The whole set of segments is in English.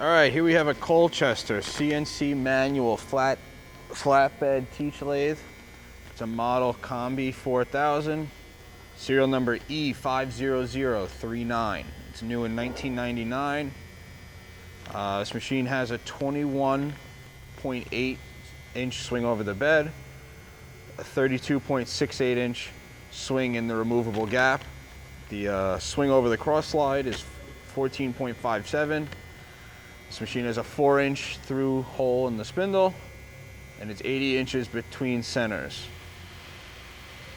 All right, here we have a Colchester CNC manual flatbed teach lathe. It's a model COMBI 4000, serial number E50039. It's new in 1999. This machine has a 21.8 inch swing over the bed, a 32.68 inch swing in the removable gap. The swing over the cross slide is 14.57. This machine has a 4-inch through hole in the spindle, and it's 80 inches between centers.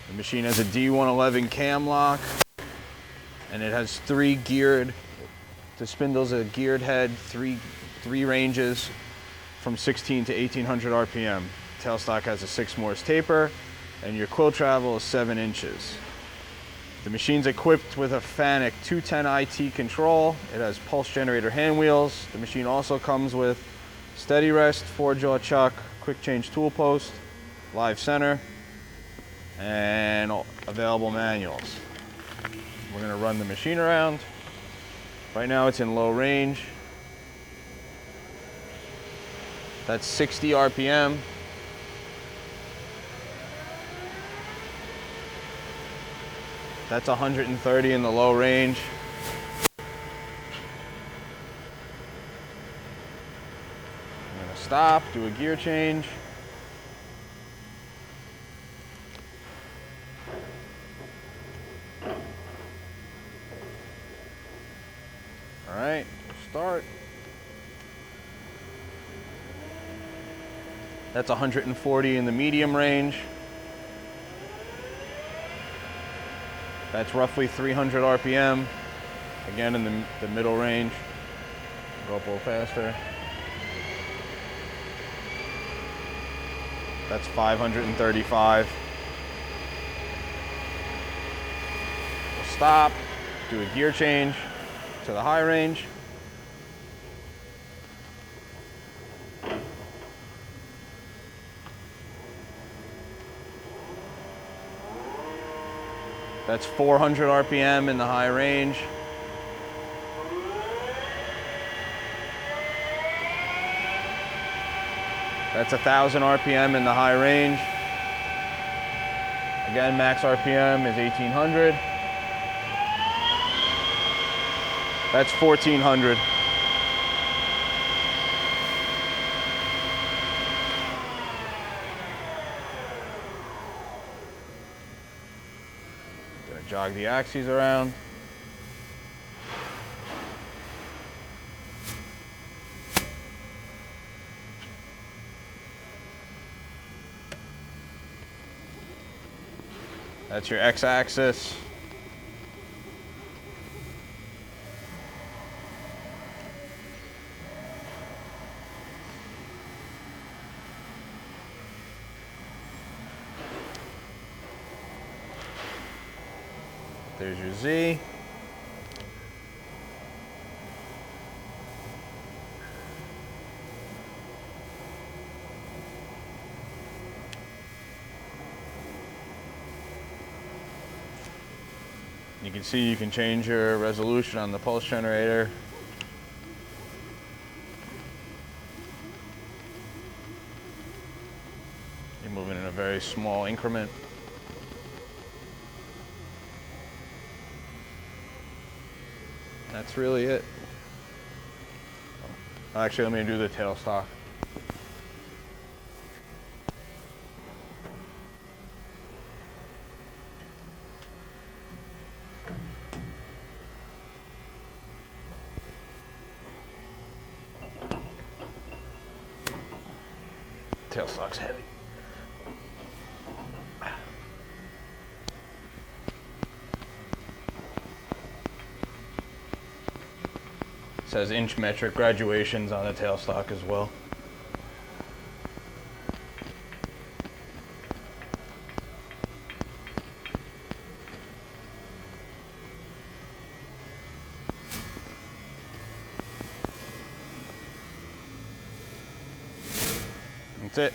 The machine has a D111 cam lock, and it has the spindle's a geared head, three ranges from 16 to 1800 RPM. Tailstock has a 6 Morse taper, and your quill travel is 7 inches. The machine's equipped with a FANUC 210 IT control. It has pulse generator hand wheels. The machine also comes with steady rest, 4-jaw chuck, quick change tool post, live center, and available manuals. We're gonna run the machine around. Right now it's in low range. That's 60 RPM. That's 130 in the low range. I'm gonna stop, do a gear change. All right, start. That's 140 in the medium range. That's roughly 300 RPM. Again, in the middle range. Go up a little faster. That's 535. We'll stop, do a gear change to the high range. That's 400 RPM in the high range. That's 1000 RPM in the high range. Again, max RPM is 1800. That's 1400. Jog the axes around. That's your x-axis. There's your Z. You can see you can change your resolution on the pulse generator. You're moving in a very small increment. That's really it. Actually, let me do the tailstock. Tailstock's heavy. Says inch metric graduations on the tailstock as well. That's it.